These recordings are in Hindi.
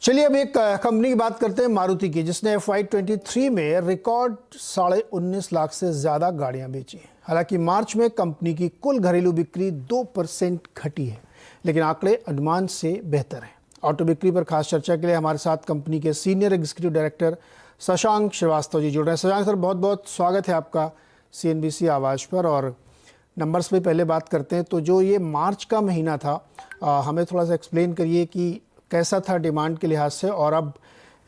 चलिए अब एक कंपनी की बात करते हैं, मारुति की, जिसने FY23 में रिकॉर्ड 19.5 लाख से ज़्यादा गाड़ियां बेची। हालांकि मार्च में कंपनी की कुल घरेलू बिक्री 2% घटी है, लेकिन आंकड़े अनुमान से बेहतर हैं। ऑटो बिक्री पर खास चर्चा के लिए हमारे साथ कंपनी के senior executive director Shashank Srivastava ji जुड़ रहे हैं। शशांक सर, बहुत बहुत स्वागत है आपका CNBC आवाज़ पर। और नंबर्स पे पहले बात करते हैं, तो जो ये मार्च का महीना था, हमें थोड़ा सा एक्सप्लेन करिए कि कैसा था डिमांड के लिहाज से, और अब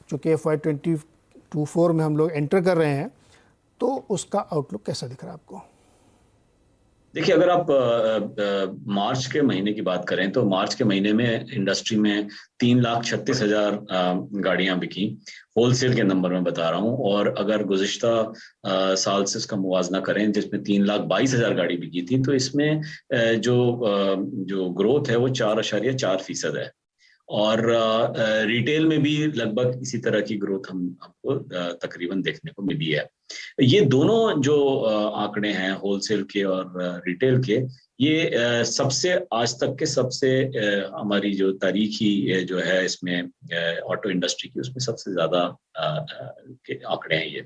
चूँकि FY24 में हम लोग एंटर कर रहे हैं तो उसका आउटलुक कैसा दिख रहा है आपको? देखिए, अगर आप मार्च के महीने की बात करें तो मार्च के महीने में इंडस्ट्री में 3,36,000 गाड़ियां बिकी। होलसेल के नंबर में बता रहा हूं। और अगर गुज़िश्ता साल से इसका मुवाजना करें जिसमें 3,22,000 गाड़ी बिकी थी, तो इसमें जो ग्रोथ है वो 4.4% है। और रिटेल में भी लगभग इसी तरह की ग्रोथ हमको तकरीबन देखने को मिली है। ये दोनों जो आंकड़े हैं होलसेल के और रिटेल के, ये सबसे आज तक के सबसे हमारी जो तारीखी जो है इसमें ऑटो इंडस्ट्री की, उसमें सबसे ज्यादा के आंकड़े हैं ये।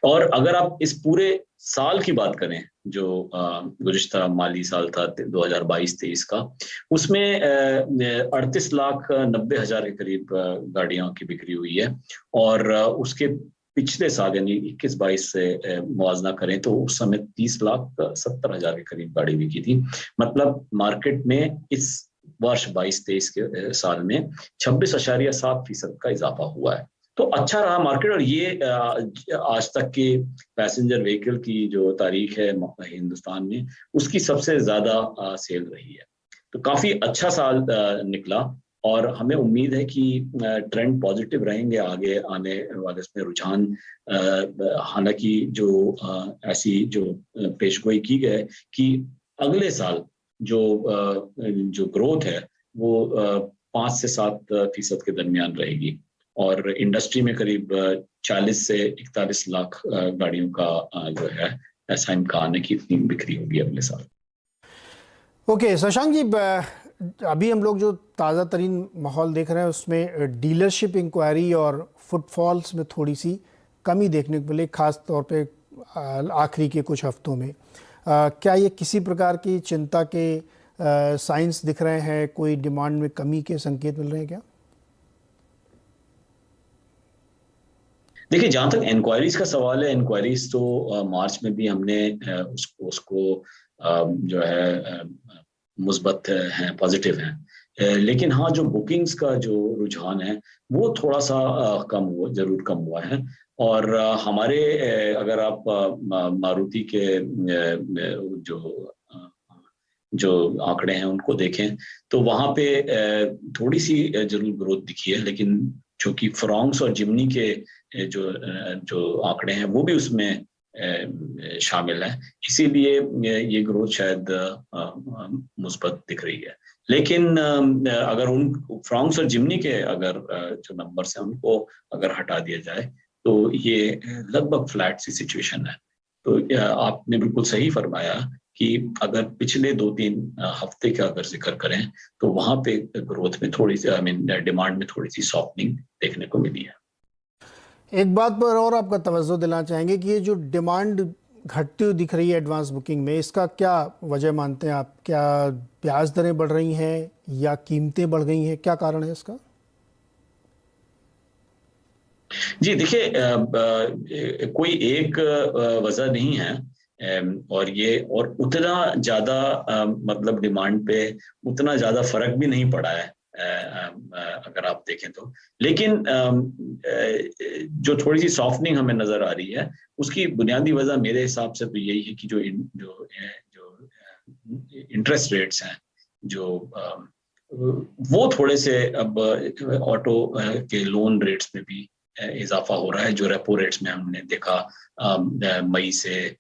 और अगर आप इस पूरे साल की बात करें, जो गुज़िश्ता माली साल था 2022-23 का, उसमें 38,90,000 के करीब गाड़ियों की बिक्री हुई है। और उसके पिछले साल यानी 21-22 से मुवाजना करें तो उस समय 30,70,000 के करीब गाड़ी बिकी थी। मतलब मार्केट में इस वर्ष 22-23 के साल में 26.7% का इजाफा हुआ है। तो अच्छा रहा मार्केट। और ये आज तक के पैसेंजर व्हीकल की जो तारीख है हिंदुस्तान में, उसकी सबसे ज्यादा सेल रही है। तो काफी अच्छा साल निकला और हमें उम्मीद है कि ट्रेंड पॉजिटिव रहेंगे आगे आने वाले इसमें रुझान। हालांकि जो ऐसी जो पेशगोई की गई कि अगले साल जो ग्रोथ है वो 5 से 7% के दरमियान रहेगी। और इंडस्ट्री में करीब 40 से 41 लाख गाड़ियों का जो है ऐसा इम्कान है कि इतनी बिक्री होगी अगले साल। ओके शशांक जी, अभी हम लोग जो ताज़ा तरीन माहौल देख रहे हैं उसमें डीलरशिप इंक्वायरी और फुटफॉल्स में थोड़ी सी कमी देखने को मिली, खास तौर पे आखिरी के कुछ हफ्तों में। क्या ये किसी प्रकार की चिंता के साइंस दिख रहे हैं? कोई डिमांड में कमी के संकेत मिल रहे हैं क्या? देखिए, जहां तक इंक्वायरीज का सवाल है, इंक्वायरीज तो मार्च में भी हमने उसको जो है मुस्बत हैं, पॉजिटिव हैं। लेकिन हाँ, जो बुकिंग्स का जो रुझान है वो थोड़ा सा जरूर कम हुआ है। और हमारे अगर आप मारुति के जो आंकड़े हैं उनको देखें तो वहां पे थोड़ी सी जरूर ग्रोथ दिखी है। लेकिन चूंकि फ्रॉन्क्स और जिमनी के जो आंकड़े हैं वो भी उसमें शामिल है, इसीलिए ये ग्रोथ शायद मुस्बत दिख रही है। लेकिन अगर उन फ्रॉन्क्स और जिमनी के अगर जो नंबर्स हैं उनको अगर हटा दिया जाए तो ये लगभग फ्लैट सी सिचुएशन है। तो आपने बिल्कुल सही फरमाया कि अगर पिछले 2-3 हफ्ते का अगर जिक्र करें तो वहां पे ग्रोथ में थोड़ी सी डिमांड में थोड़ी सी सॉफ्टनिंग देखने को मिली है। एक बात पर और आपका तवज्जो दिलाना चाहेंगे कि ये जो डिमांड घटती हुई दिख रही है एडवांस बुकिंग में, इसका क्या वजह मानते हैं आप? क्या ब्याज दरें बढ़ रही हैं या कीमतें बढ़ गई हैं? क्या कारण है इसका? जी देखिए, कोई एक वजह नहीं है। और उतना ज्यादा मतलब डिमांड पे उतना ज्यादा फर्क भी नहीं पड़ा है अगर आप देखें तो। लेकिन जो थोड़ी सी सॉफ्टनिंग हमें नजर आ रही है उसकी बुनियादी वजह मेरे हिसाब से तो यही है कि जो इंटरेस्ट रेट्स हैं वो थोड़े से अब ऑटो के लोन रेट्स में भी इजाफा हो रहा है। जो रेपो रेट्स में हमने देखा मई से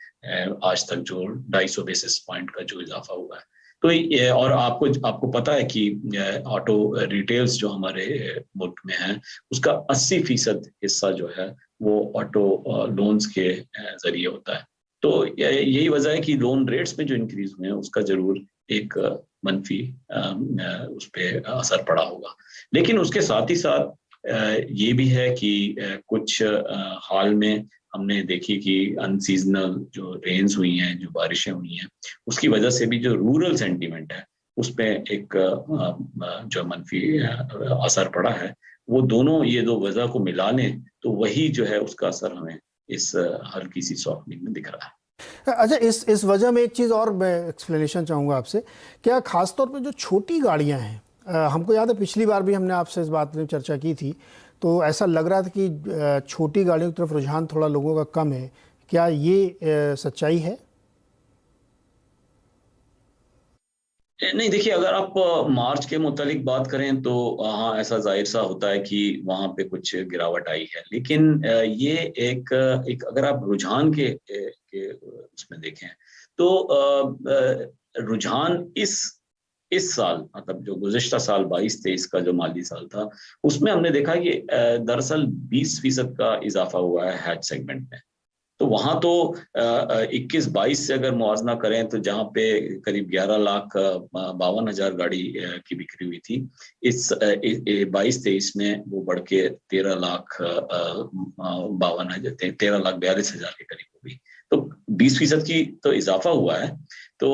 आज तक जो 250 बेसिस पॉइंट का जो इजाफा हुआ है। तो ये, और आपको पता है कि ऑटो रिटेल्स जो हमारे मुल्क में है उसका 80% हिस्सा जो है वो ऑटो लोन्स के जरिए होता है। तो यही वजह है कि लोन रेट्स में जो इंक्रीज हुए हैं उसका जरूर एक मनफी उस पर असर पड़ा होगा। लेकिन उसके साथ ही साथ ये भी है कि कुछ हाल में हमने देखी कि अनसीजनल जो रेन्स हुई हैं, जो बारिशें हुई हैं, उसकी वजह से भी जो रूरल सेंटीमेंट है उस पे एक जो मनफी असर पड़ा है। वो दोनों, ये दो वजह को मिला लें तो वही जो है उसका असर हमें इस हल्की सी सॉफ्टनिंग में दिख रहा है। अच्छा, इस वजह में एक चीज़ और मैं एक्सप्लेनेशन चाहूँगा आपसे। क्या खासतौर पे जो छोटी गाड़ियाँ हैं, हमको याद है पिछली बार भी हमने आपसे इस बात में चर्चा की थी, तो ऐसा लग रहा था कि छोटी गाड़ियों की तरफ रुझान थोड़ा लोगों का कम है। क्या ये सच्चाई है? नहीं, देखिए, अगर आप मार्च के मुतालिक बात करें तो हाँ, ऐसा जाहिर सा होता है कि वहाँ पे कुछ गिरावट आई है। लेकिन ये एक अगर आप रुझान के उसमें देखें तो रुझान इस साल, मतलब जो गुज़िश्ता साल 22-23 का जो माली साल था, उसमें हमने देखा कि दरअसल 20% का इजाफा हुआ है हैच सेगमेंट में। तो वहाँ तो 21-22 से अगर मुआवजा करें तो जहाँ पे करीब 11,52,000 गाड़ी की बिक्री हुई थी, इस 22-23 में वो बढ़ के 13,42,000 के करीब हो गई। तो 20% की तो इजाफा हुआ है। तो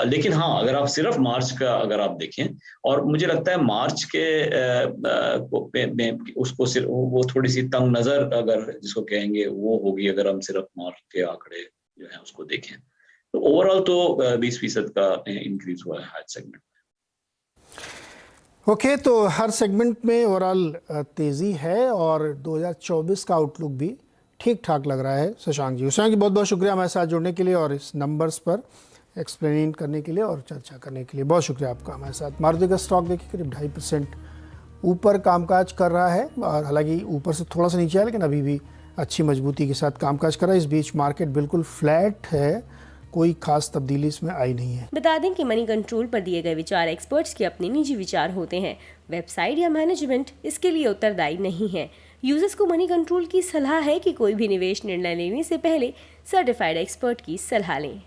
लेकिन हाँ, अगर आप सिर्फ मार्च का अगर आप देखें, और मुझे लगता है मार्च के उसको सिर्फ वो थोड़ी सी तंग नजर अगर जिसको कहेंगे वो होगी, अगर हम सिर्फ मार्च के आंकड़े जो है उसको देखें तो ओवरऑल तो 20% का इंक्रीज हुआ है हर सेगमेंट में। ओके, तो हर सेगमेंट में ओवरऑल तेज़ी है और 2024 का आउटलुक भी ठीक ठाक लग रहा है। शशांक जी, बहुत बहुत शुक्रिया हमारे साथ जुड़ने के लिए और इस नंबर्स पर एक्सप्लेन करने के लिए और चर्चा करने के लिए। बहुत शुक्रिया आपका हमारे साथ। मारुति का स्टॉक देखिए करीब 2.5% ऊपर कामकाज कर रहा है, और हालांकि ऊपर से थोड़ा सा नीचे है लेकिन अभी भी अच्छी मजबूती के साथ कामकाज कर रहा है। इस बीच मार्केट बिल्कुल फ्लैट है, कोई खास तब्दीली इसमें आई नहीं है। बता दें कि मनी कंट्रोल पर दिए गए विचार एक्सपर्ट्स के अपने निजी विचार होते हैं। वेबसाइट या मैनेजमेंट इसके लिए उत्तरदायी नहीं है। यूजर्स को मनी कंट्रोल की सलाह है कि कोई भी निवेश निर्णय लेने से पहले सर्टिफाइड एक्सपर्ट की सलाह लें।